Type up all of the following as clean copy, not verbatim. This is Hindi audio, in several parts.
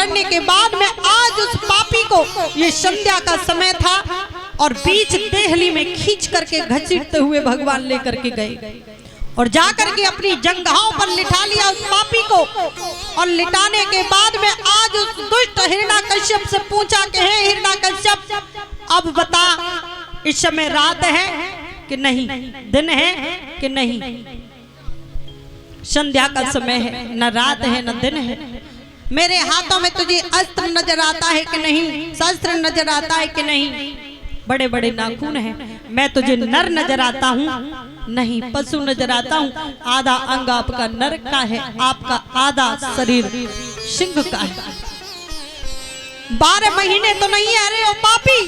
पकड़ने के बाद में आज उस पापी को, ये संध्या का समय था, और बीच देहली में खींच करके घसीटते हुए भगवान लेकर के गए और जाकर के अपनी जंघाओं पर लिटा लिया उस पापी को। और लिटाने के बाद में आज उस दुष्ट हिरण्याकश्यप से पूछा कि हे हिरण्याकश्यप, अब बता, इस समय रात है कि नहीं, दिन है कि नहीं? संध्या का समय है, न रात है न दिन है। मेरे हाथों में तुझे अस्त्र नजर आता है कि नहीं, शस्त्र नजर आता है कि नहीं? बड़े बड़े नाखून हैं, मैं तुझे नर नजर आता हूँ? नहीं, पशु नजर आता हूँ। आधा अंग आपका नर का है, आपका आधा शरीर सिंह का है। 12 महीने तो नहीं है। अरे ओ पापी,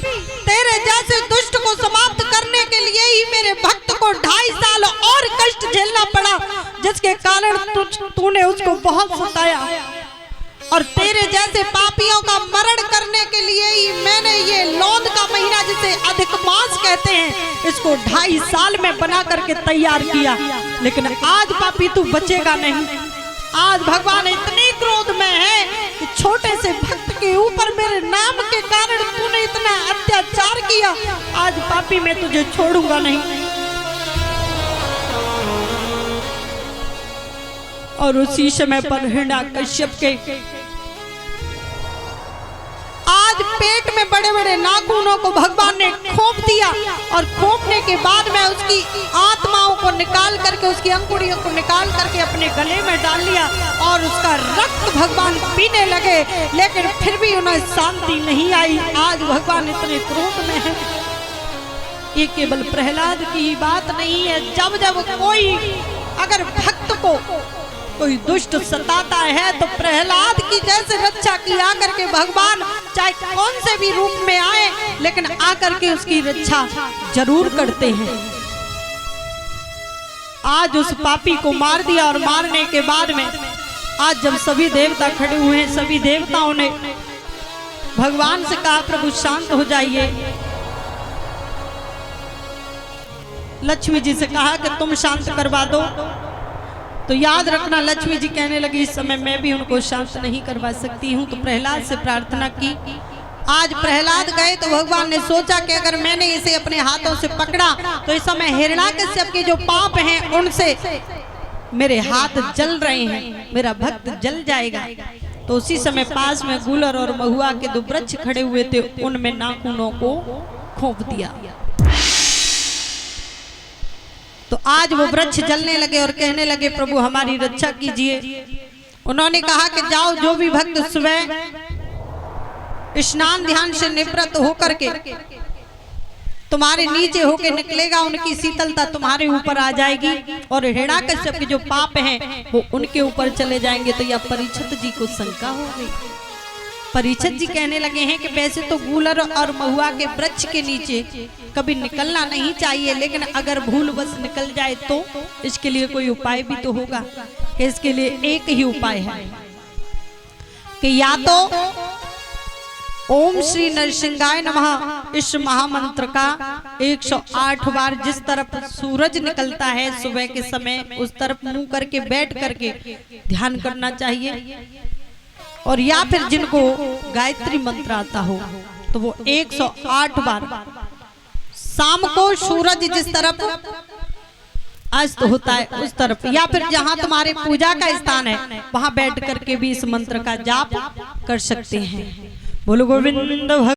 तेरे जैसे दुष्ट को समाप्त करने के लिए ही मेरे भक्त को 2.5 साल और कष्ट झेलना पड़ा, जिसके कारण तूने उसको बहुत सताया। और तेरे जैसे पापियों का मरण करने के लिए ही मैंने ये लौंद का महीना, जिसे अधिक मास कहते हैं, इसको 2.5 साल में बना करके तैयार किया। लेकिन आज पापी तू बचेगा नहीं। आज भगवान इतने क्रोध में है कि छोटे से भक्त के ऊपर मेरे नाम के कारण तूने इतना अत्याचार किया। आज पापी मैं तुझे छोड़ूंगा नहीं। और उसी समय पर हिरण्याकश्यप के आज पेट में बड़े बड़े नाखूनों को भगवान ने खोप दिया। और खोपने के बाद में उसकी आत्माओं को निकाल करके, उसकी अंकुड़ियों को निकाल करके अपने गले में डाल लिया और उसका रक्त भगवान पीने लगे। लेकिन फिर भी उन्हें शांति नहीं आई। आज भगवान इतने क्रोध में है। ये केवल प्रहलाद की ही बात नहीं है। जब जब कोई अगर भक्त को कोई दुष्ट सताता है तो प्रहलाद की जैसे रक्षा किया करके भगवान चाहे कौन से भी रूप में आए, लेकिन आकर के उसकी रक्षा जरूर करते हैं। आज उस पापी को मार दिया और मारने के बाद में आज जब सभी देवता खड़े हुए हैं, सभी देवताओं ने भगवान से कहा प्रभु शांत हो जाइए। लक्ष्मी जी से कहा कि तुम शांत करवा दो। तो याद रखना, लक्ष्मी जी कहने लगी इस समय मैं भी उनको शांत नहीं करवा सकती हूँ। तो प्रहलाद से प्रार्थना की। आज प्रहलाद गए तो भगवान ने सोचा कि अगर मैंने इसे अपने हाथों से पकड़ा तो इस समय हिरण्याकश्यप के जो पाप हैं उनसे मेरे हाथ जल रहे हैं, मेरा भक्त जल जाएगा। तो उसी समय पास में गूलर और महुआ के 2 वृक्ष खड़े हुए थे, उनमें नाखूनों को खोप दिया। तो आज वो वृक्ष जलने लगे और कहने लगे प्रभु हमारी रक्षा कीजिए। उन्होंने कहा कि जाओ, जो भी भक्त सुबह स्नान ध्यान से निवृत्त होकर के तुम्हारे नीचे होके निकलेगा, उनकी शीतलता तुम्हारे ऊपर आ जाएगी और हिरण्याकश्यप के जो पाप हैं वो उनके ऊपर चले जाएंगे। तो यह परीक्षित जी को शंका हो गई। परीक्षित जी कहने लगे हैं कि वैसे तो गूलर और महुआ के वृक्ष के नीचे कभी निकलना नहीं चाहिए, लेकिन अगर भूलवश निकल जाए तो इसके लिए कोई उपाय भी तो होगा। कि इसके लिए एक ही उपाय है कि या तो ओम श्री नरसिंहाय नमः इस महामंत्र का 108 बार जिस तरफ सूरज निकलता है सुबह के समय उस तरफ मुंह करके बैठ करके ध्यान करना चाहिए। और या फिर जिनको गायत्री मंत्र आता हो तो वो 108 बार शाम को सूरज जिस तरफ अस्त होता है उस तरफ, या फिर जहां तुम्हारे पूजा का स्थान है वहां बैठ करके भी इस मंत्र का जाप कर सकते हैं। बोलो गोविंद।